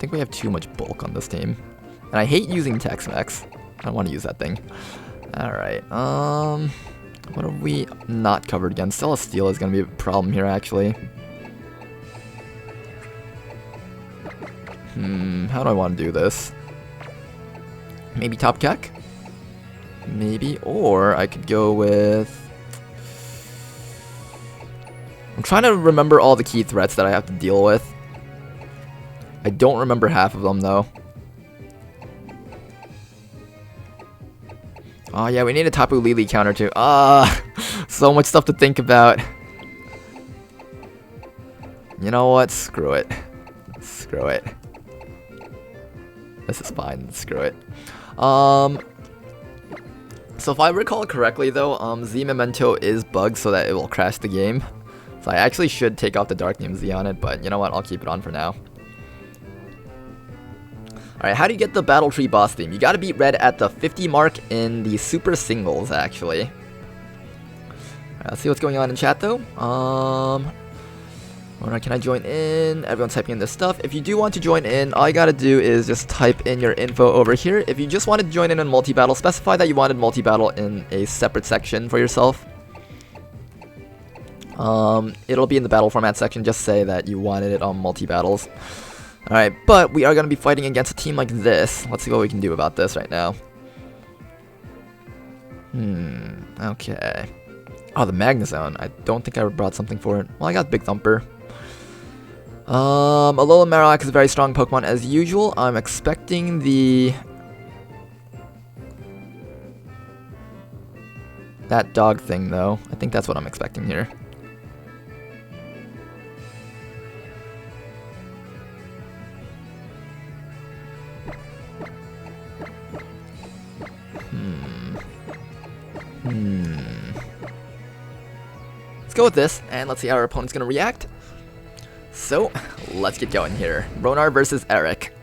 think we have too much bulk on this team. And I hate using Tex-Mex. I don't want to use that thing. Alright, what are we not covered against? Celestial is going to be a problem here, actually. How do I want to do this? Maybe Top Kek? Maybe, or I could go with... I'm trying to remember all the key threats that I have to deal with. I don't remember half of them, though. Oh yeah, we need a Tapu Lele counter too. So much stuff to think about. You know what? Screw it. Screw it. This is fine. Screw it. So if I recall correctly though, Z Memento is bugged so that it will crash the game. So I actually should take off the Dark Name Z on it, but you know what? I'll keep it on for now. Alright, how do you get the Battle Tree boss theme? You gotta beat Red at the 50 mark in the Super Singles, actually. Alright, let's see what's going on in chat, though. Alright, can I join in? Everyone's typing in this stuff. If you do want to join in, all you gotta do is just type in your info over here. If you just wanted to join in multi-battle, specify that you wanted multi-battle in a separate section for yourself. It'll be in the battle format section. Just say that you wanted it on multi-battles. Alright, but we are going to be fighting against a team like this. Let's see what we can do about this right now. Okay. Oh, the Magnezone. I don't think I brought something for it. Well, I got Big Thumper. Alolan Marowak is a very strong Pokemon as usual. I'm expecting the... that dog thing, though. I think that's what I'm expecting here. Let's go with this, and let's see how our opponent's gonna react. So, let's get going here. Ronar versus Eric.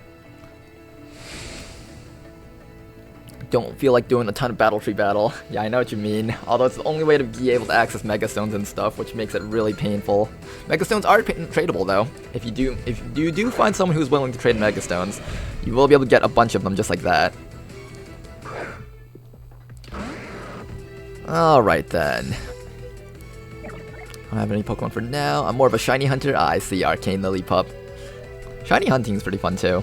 Don't feel like doing a ton of Battle Tree battle. Yeah, I know what you mean. Although it's the only way to be able to access Mega Stones and stuff, which makes it really painful. Mega Stones are tradable though. If you do find someone who's willing to trade Mega Stones, you will be able to get a bunch of them just like that. Alright then. I don't have any Pokemon for now. I'm more of a Shiny Hunter. I see Arcane Lillipup. Shiny Hunting is pretty fun too.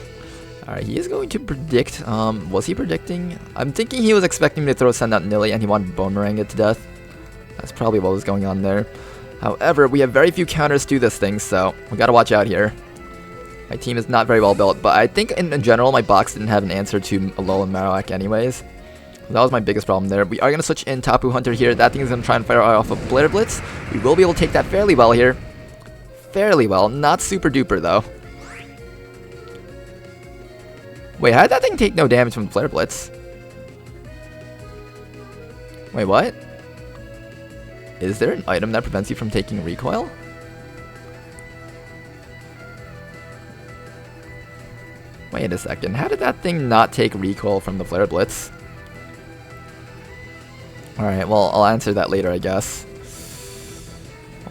Alright, he is going to predict. Was he predicting? I'm thinking he was expecting me to throw Send Out Nilly and he wanted to Boomerang it to death. That's probably what was going on there. However, we have very few counters to this thing, so we gotta watch out here. My team is not very well built, but I think in general my box didn't have an answer to Alolan Marowak anyways. That was my biggest problem there. We are going to switch in Tapu Hunter here. That thing is going to try and fire off a Blair Blitz. We will be able to take that fairly well here. Fairly well. Not super duper, though. Wait, how did that thing take no damage from the Flare Blitz? Wait, what? Is there an item that prevents you from taking recoil? Wait a second. How did that thing not take recoil from the Flare Blitz? Alright, well, I'll answer that later, I guess.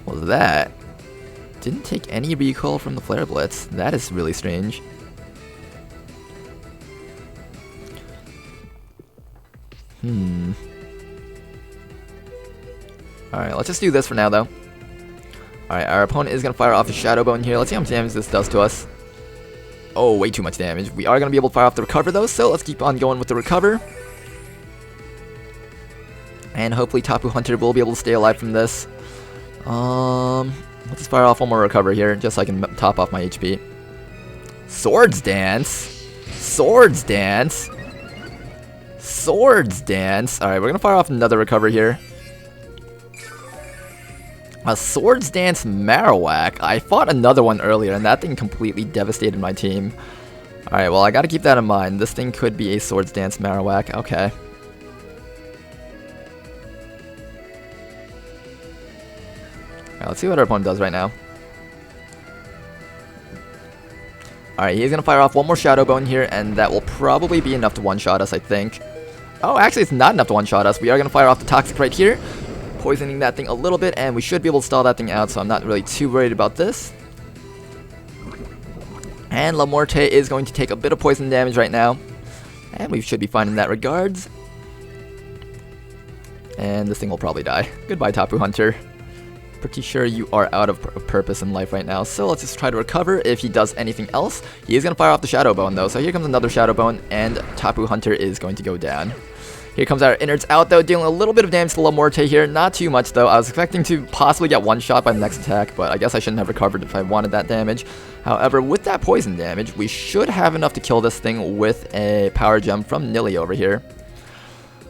What was that? Didn't take any recoil from the Flare Blitz. That is really strange. Alright, let's just do this for now, though. Alright, our opponent is going to fire off a Shadow Bone here. Let's see how much damage this does to us. Oh, way too much damage. We are going to be able to fire off the Recover, though, so let's keep on going with the Recover. And hopefully Tapu Hunter will be able to stay alive from this. Let's just fire off one more Recover here, just so I can top off my HP. Swords Dance? Swords Dance? Swords Dance? Alright, we're gonna fire off another Recover here. A Swords Dance Marowak. I fought another one earlier, and that thing completely devastated my team. Alright, well, I gotta keep that in mind. This thing could be a Swords Dance Marowak. Okay. Alright, let's see what our opponent does right now. Alright, he's gonna fire off one more Shadow Bone here, and that will probably be enough to one-shot us, I think. Oh, actually, it's not enough to one-shot us. We are gonna fire off the Toxic right here, poisoning that thing a little bit, and we should be able to stall that thing out, so I'm not really too worried about this. And La Morte is going to take a bit of poison damage right now. And we should be fine in that regards. And this thing will probably die. Goodbye, Tapu Hunter. Pretty sure you are out of purpose in life right now. So let's just try to recover if he does anything else. He is going to fire off the Shadow Bone though. So here comes another Shadow Bone and Tapu Hunter is going to go down. Here comes our innards out though, dealing a little bit of damage to La Morte here. Not too much though. I was expecting to possibly get one shot by the next attack, but I guess I shouldn't have recovered if I wanted that damage. However, with that poison damage, we should have enough to kill this thing with a power gem from Nilly over here.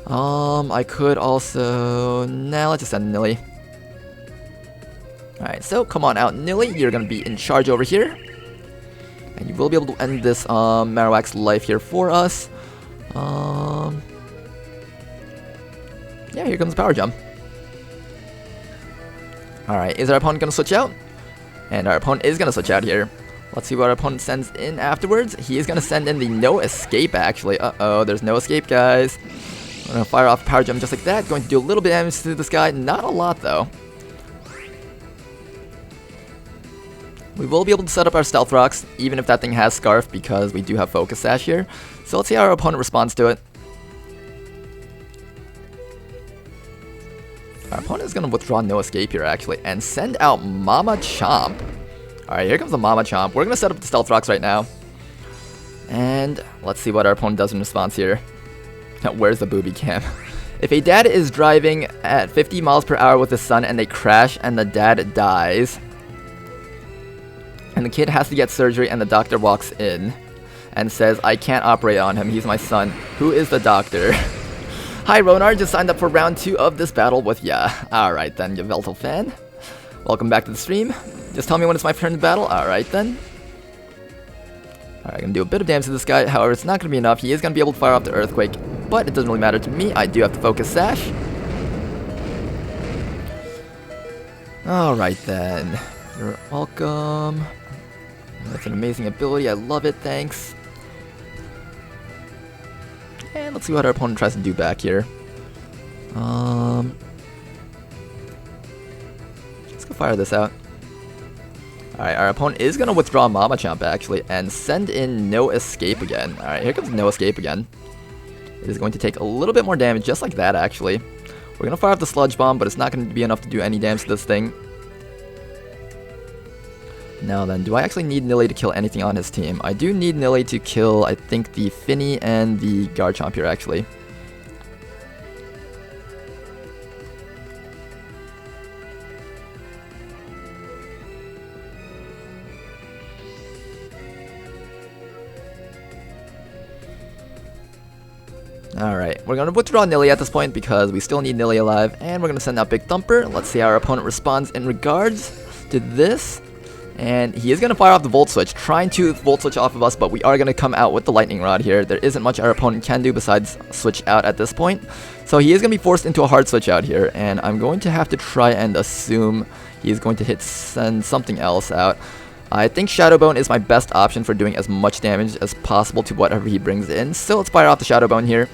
I could also... Nah, let's just send Nilly. Alright, so come on out, Nilly. You're going to be in charge over here. And you will be able to end this Marowak's life here for us. Yeah, here comes the power gem. Alright, is our opponent going to switch out? And our opponent is going to switch out here. Let's see what our opponent sends in afterwards. He is going to send in the no escape, actually. Uh-oh, there's no escape, guys. I'm going to fire off a power gem just like that. Going to do a little bit of damage to this guy. Not a lot, though. We will be able to set up our Stealth Rocks, even if that thing has Scarf, because we do have Focus Sash here. So let's see how our opponent responds to it. Our opponent is going to withdraw no escape here, actually, and send out Mama Chomp. Alright, here comes the Mama Chomp. We're going to set up the Stealth Rocks right now. And let's see what our opponent does in response here. Where's the booby cam? If a dad is driving at 50 miles per hour with his son and they crash and the dad dies, and the kid has to get surgery and the doctor walks in and says, I can't operate on him, he's my son. Who is the doctor? Hi, Ronar, just signed up for round 2 of this battle with ya. Alright then, you Veltal fan. Welcome back to the stream. Just tell me when it's my turn to battle. Alright then. Alright, gonna do a bit of damage to this guy. However, it's not gonna be enough. He is gonna be able to fire off the Earthquake, but it doesn't really matter to me. I do have to Focus Sash. Alright then. You're welcome. That's an amazing ability. I love it. Thanks. And let's see what our opponent tries to do back here. Let's go fire this out. Alright, our opponent is going to withdraw Mama Chomp actually and send in no escape again. Alright, here comes no escape again. It is going to take a little bit more damage just like that actually. We're going to fire off the Sludge Bomb, but it's not going to be enough to do any damage to this thing. Now then, do I actually need Nilly to kill anything on his team? I do need Nilly to kill, I think, the Finny and the Garchomp here, actually. Alright, we're going to withdraw Nilly at this point because we still need Nilly alive, and we're going to send out Big Thumper. Let's see how our opponent responds in regards to this. And he is going to fire off the Volt Switch, trying to Volt Switch off of us, but we are going to come out with the Lightning Rod here. There isn't much our opponent can do besides switch out at this point. So he is going to be forced into a hard switch out here, and I'm going to have to try and assume he's going to send something else out. I think Shadow Bone is my best option for doing as much damage as possible to whatever he brings in. So let's fire off the Shadow Bone here.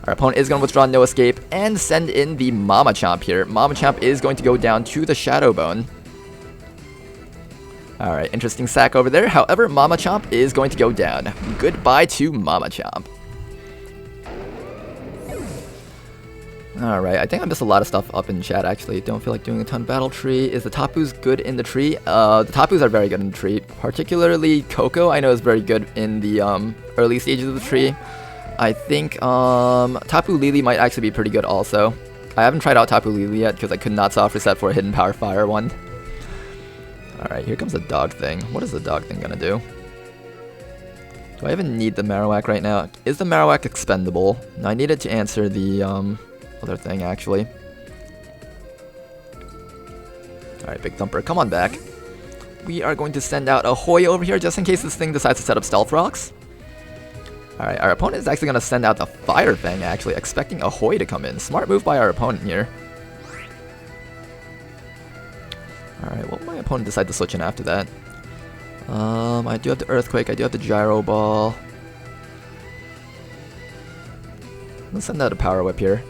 Our opponent is going to withdraw no escape and send in the Mama Chomp here. Mama Chomp is going to go down to the Shadow Bone. Alright, interesting sack over there. However, Mama Chomp is going to go down. Goodbye to Mama Chomp. Alright, I think I missed a lot of stuff up in chat, actually. Don't feel like doing a ton of Battle Tree. Is the Tapus good in the tree? The Tapus are very good in the tree. Particularly Coco, I know, is very good in the early stages of the tree. I think Tapu Lili might actually be pretty good also. I haven't tried out Tapu Lili yet because I could not soft reset for a Hidden Power Fire one. Alright, here comes the dog thing. What is the dog thing gonna do? Do I even need the Marowak right now? Is the Marowak expendable? No, I needed to answer the other thing, actually. Alright, Big Thumper, come on back. We are going to send out a Hoy over here just in case this thing decides to set up Stealth Rocks. Alright, our opponent is actually going to send out the Fire Fang, actually, expecting a Hoy to come in. Smart move by our opponent here. Alright, what will my opponent decide to switch in after that? I do have the Earthquake, I do have the Gyro Ball. Let's send out a Power Whip here.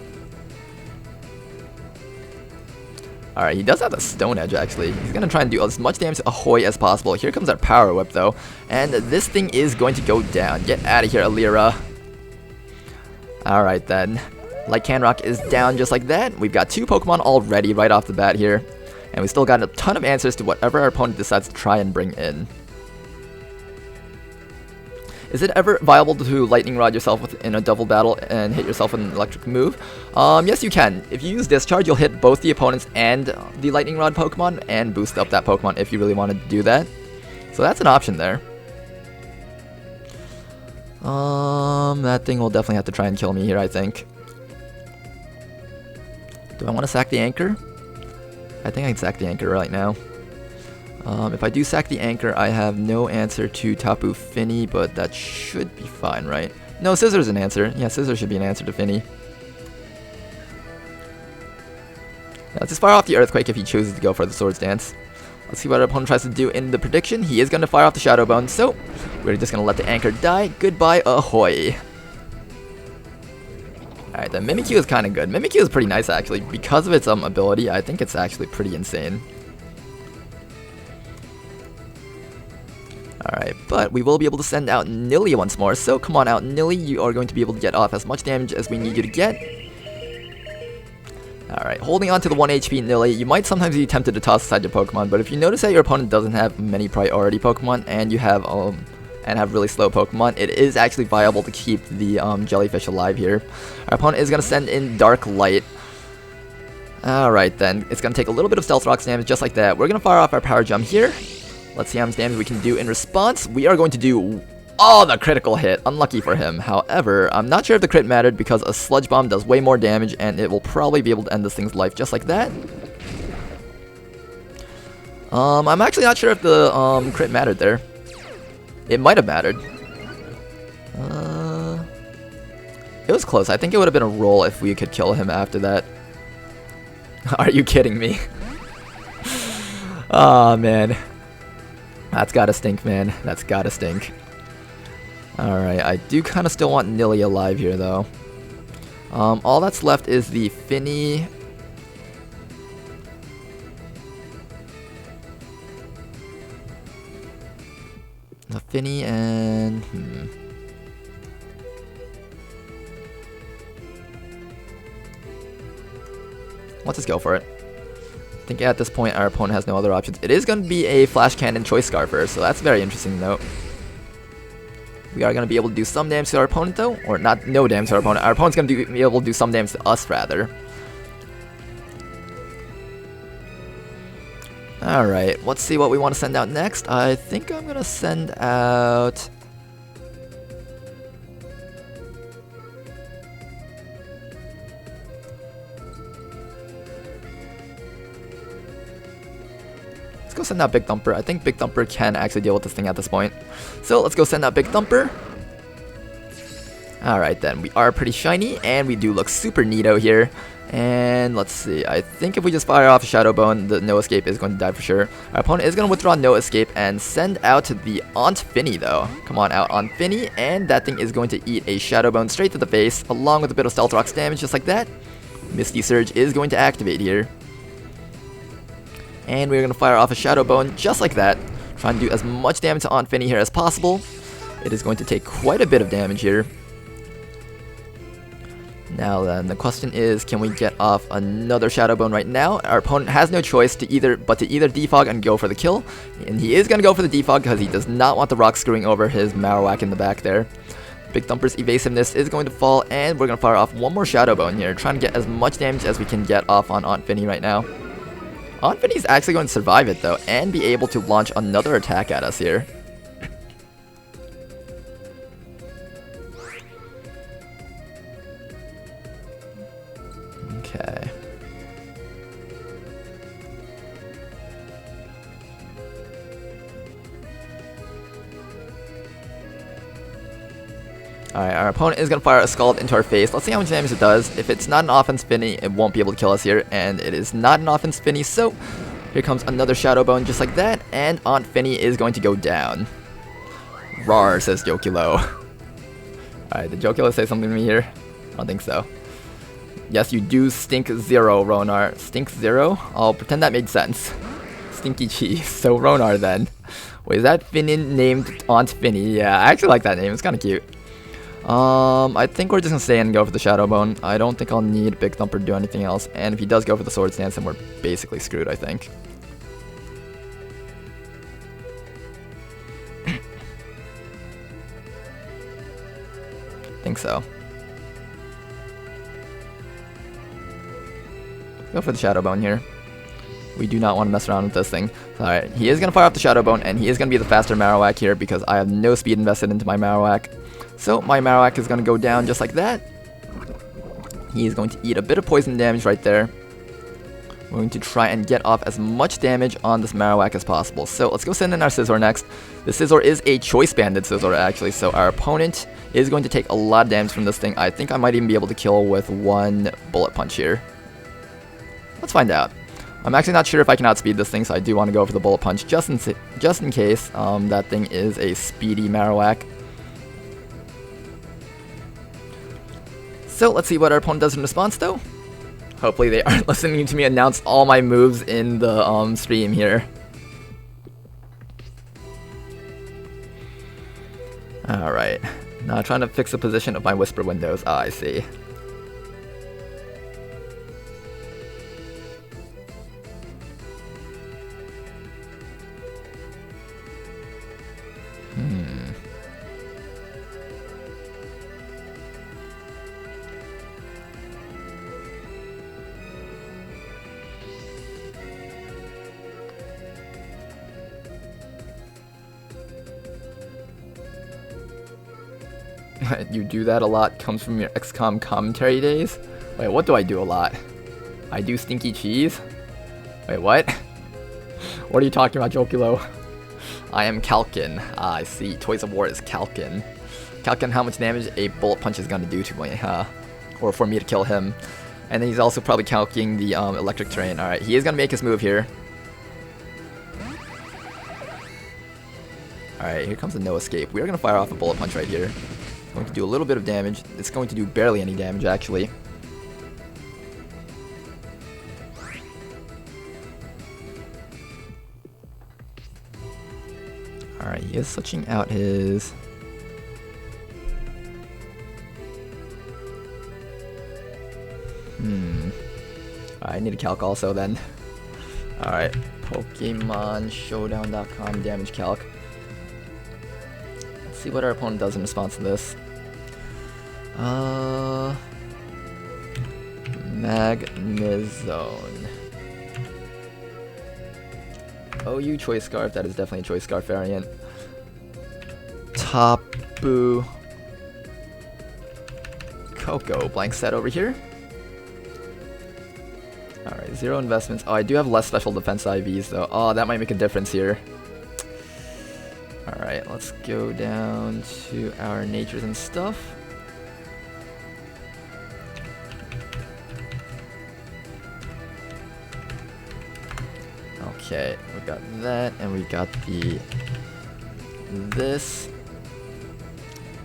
Alright, he does have the Stone Edge, actually. He's going to try and do as much damage to Ahoy as possible. Here comes our Power Whip, though. And this thing is going to go down. Get out of here, Alira. Alright, then. Lycan Rock is down just like that. We've got 2 Pokemon already right off the bat here. And we still got a ton of answers to whatever our opponent decides to try and bring in. Is it ever viable to Lightning Rod yourself in a double battle and hit yourself with an electric move? Yes, you can. If you use Discharge, you'll hit both the opponents and the Lightning Rod Pokemon and boost up that Pokemon if you really wanted to do that. So that's an option there. That thing will definitely have to try and kill me here, I think. Do I want to sack the Anchor? I think I can sack the Anchor right now. If I do sack the Anchor, I have no answer to Tapu Fini, but that should be fine, right? No, Scissors is an answer. Yeah, Scissors should be an answer to Fini. Now, let's just fire off the Earthquake if he chooses to go for the Swords Dance. Let's see what our opponent tries to do in the prediction. He is going to fire off the Shadow Bone, so we're just going to let the Anchor die. Goodbye, Ahoy. Alright, the Mimikyu is kind of good. Mimikyu is pretty nice, actually. Because of its ability, I think it's actually pretty insane. Alright, but we will be able to send out Nilly once more. So come on out, Nilly. You are going to be able to get off as much damage as we need you to get. Alright, holding on to the 1 HP Nilly. You might sometimes be tempted to toss aside your Pokemon, but if you notice that your opponent doesn't have many priority Pokemon and you have really slow Pokemon, it is actually viable to keep the Jellyfish alive here. Our opponent is going to send in Dark Light. Alright then, it's going to take a little bit of Stealth Rocks damage just like that. We're going to fire off our Power Gem here. Let's see how much damage we can do in response. We are going to do the critical hit. Unlucky for him. However, I'm not sure if the crit mattered because a Sludge Bomb does way more damage and it will probably be able to end this thing's life just like that. I'm actually not sure if the crit mattered there. It might have mattered. It was close. I think it would have been a roll if we could kill him after that. Are you kidding me? Oh man. That's gotta stink, man. That's gotta stink. Alright, I do kind of still want Nilly alive here, though. All that's left is the Fini. The Fini and... Let's just go for it. I think at this point our opponent has no other options. It is going to be a Flash Cannon Choice Scarfer, so that's very interesting to note. We are going to be able to do some damage to our opponent, though. Or not, no damage to our opponent. Our opponent's going to be able to do some damage to us, rather. Alright, let's see what we want to send out next. I think I'm going to send out... Let's go send out Big Thumper. I think Big Thumper can actually deal with this thing at this point. So let's go send out Big Thumper. Alright then, we are pretty shiny, and we do look super neato here. And let's see, I think if we just fire off a Shadow Bone, the No Escape is going to die for sure. Our opponent is going to withdraw No Escape and send out the Aunt Finny, though. Come on out, Aunt Finny, and that thing is going to eat a Shadow Bone straight to the face, along with a bit of Stealth Rocks damage, just like that. Misty Surge is going to activate here. And we're going to fire off a Shadow Bone just like that. Trying to do as much damage to Aunt Finny here as possible. It is going to take quite a bit of damage here. Now then, the question is, can we get off another Shadow Bone right now? Our opponent has no choice to either defog and go for the kill. And he is going to go for the defog because he does not want the rock screwing over his Marowak in the back there. Big Thumper's evasiveness is going to fall, and we're going to fire off one more Shadow Bone here, trying to get as much damage as we can get off on Aunt Finny right now. Aunt Finny's actually going to survive it, though, and be able to launch another attack at us here. Okay. Alright, our opponent is going to fire a Scald into our face. Let's see how much damage it does. If it's not an offense Finny, it won't be able to kill us here. And it is not an offense Finny, so here comes another Shadow Bone just like that. And Aunt Finny is going to go down. Rawr, says Jokilo. Alright, did Jokilo say something to me here? I don't think so. Yes, you do stink zero, Ronar. Stink zero? I'll pretend that made sense. Stinky cheese. So Ronar then. Wait, is that Finnan named Aunt Finny? Yeah, I actually like that name. It's kind of cute. I think we're just gonna stay and go for the Shadow Bone. I don't think I'll need Big Thumper to do anything else. And if he does go for the Sword Stance, then we're basically screwed, I think. Think so. Go for the Shadow Bone here. We do not want to mess around with this thing. Alright, he is going to fire off the Shadow Bone, and he is going to be the faster Marowak here because I have no speed invested into my Marowak. So my Marowak is going to go down just like that. He is going to eat a bit of poison damage right there. We're going to try and get off as much damage on this Marowak as possible. So let's go send in our Scizor next. The Scizor is a Choice Banded Scizor actually, so our opponent is going to take a lot of damage from this thing. I think I might even be able to kill with one Bullet Punch here. Let's find out. I'm actually not sure if I can outspeed this thing, so I do want to go for the Bullet Punch just in case that thing is a speedy Marowak. So let's see what our opponent does in response though. Hopefully they aren't listening to me announce all my moves in the stream here. Alright, now trying to fix the position of my Whisper windows. Ah, I see. You do that a lot comes from your XCOM commentary days? Wait, what do I do a lot? I do stinky cheese? Wait, what? What are you talking about, Jokulo? I am Kalkin. Ah, I see. Toys of War is Kalkin. Kalkin, how much damage a Bullet Punch is gonna do to me, huh? Or for me to kill him. And then he's also probably calculating the electric terrain. Alright, he is gonna make his move here. Alright, here comes the no escape. We are gonna fire off a Bullet Punch right here. Going to do a little bit of damage. It's going to do barely any damage, actually. Alright, he is switching out his... I need a calc also then. Alright, PokemonShowdown.com damage calc. See what our opponent does in response to this. Magnezone. OU Choice Scarf, that is definitely a Choice Scarf variant. Tapu. Coco, blank set over here. Alright, 0 investments. Oh, I do have less special defense IVs though. Oh, that might make a difference here. Alright, let's go down to our natures and stuff. Okay, we got that, and we got this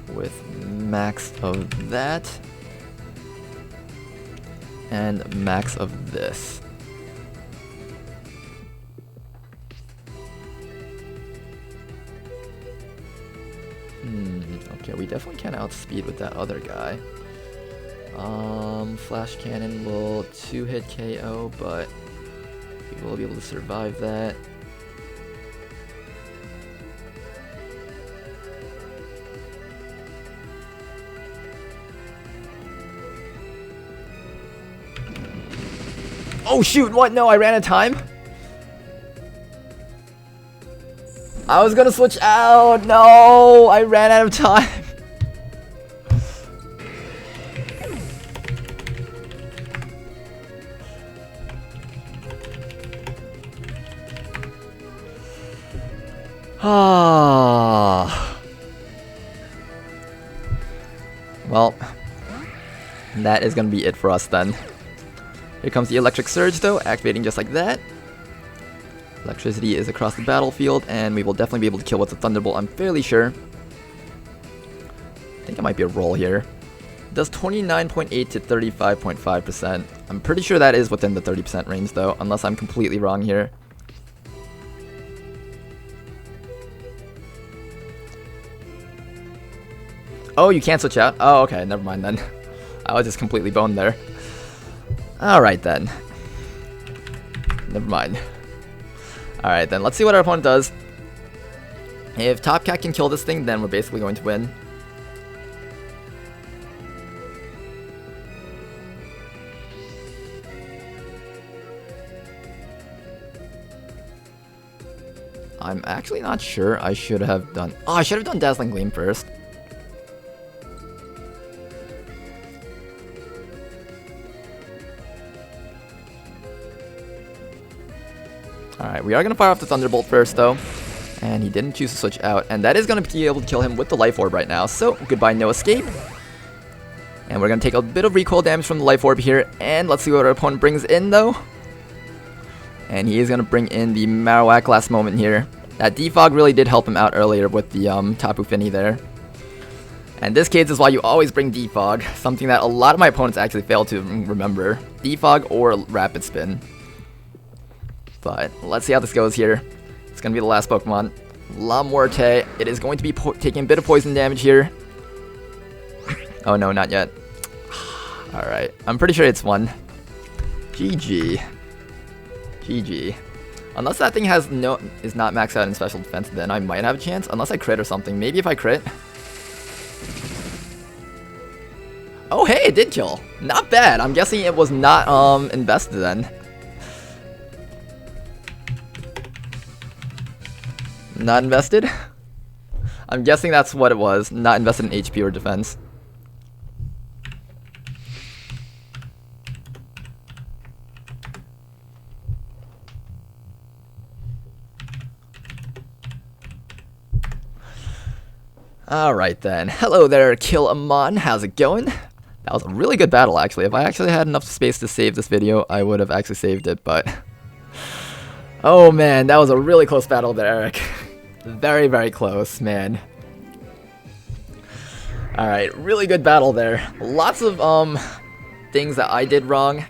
with max of that and max of this. Okay, we definitely can outspeed with that other guy. Flash Cannon will 2-hit KO, but we will be able to survive that. Oh shoot, what? No, I ran out of time? I was gonna switch out. No, I ran out of time. Ah. Well, that is gonna be it for us then. Here comes the Electric Surge though, activating just like that. Electricity is across the battlefield, and we will definitely be able to kill with the Thunderbolt, I'm fairly sure. I think it might be a roll here. Does 29.8 to 35.5%. I'm pretty sure that is within the 30% range though, unless I'm completely wrong here. Oh, you can't switch out? Oh, okay, never mind then. I was just completely boned there. Alright then. Never mind. Alright then, let's see what our opponent does. If Top Cat can kill this thing, then we're basically going to win. I'm actually not sure. I should have done... Oh, I should have done Dazzling Gleam first. Alright, we are going to fire off the Thunderbolt first, though. And he didn't choose to switch out. And that is going to be able to kill him with the Life Orb right now. So, goodbye, no escape. And we're going to take a bit of recoil damage from the Life Orb here. And let's see what our opponent brings in, though. And he is going to bring in the Marowak last moment here. That Defog really did help him out earlier with the Tapu Fini there. And this, kids, is why you always bring Defog. Something that a lot of my opponents actually fail to remember. Defog or Rapid Spin. But let's see how this goes here. It's going to be the last Pokemon. La Muerte. It is going to be taking a bit of poison damage here. Oh no, not yet. Alright, I'm pretty sure it's one. GG. GG. Unless that thing is not maxed out in special defense, then I might have a chance. Unless I crit or something. Maybe if I crit. Oh hey, it did kill. Not bad. I'm guessing it was not invested then. Not invested? I'm guessing that's what it was. Not invested in HP or defense. Alright then. Hello there, Killamon. How's it going? That was a really good battle, actually. If I actually had enough space to save this video, I would have actually saved it, but... Oh man, that was a really close battle there, Eric. Very, very close, man. Alright, really good battle there. Lots of, things that I did wrong.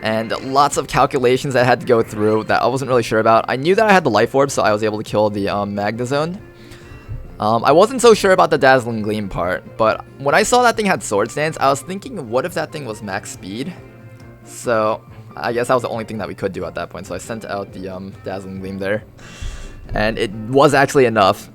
And lots of calculations that I had to go through that I wasn't really sure about. I knew that I had the Life Orb, so I was able to kill the, Magnezone. I wasn't so sure about the Dazzling Gleam part, but when I saw that thing had Sword Stance, I was thinking, what if that thing was max speed? So, I guess that was the only thing that we could do at that point, so I sent out the Dazzling Gleam there. And it was actually enough.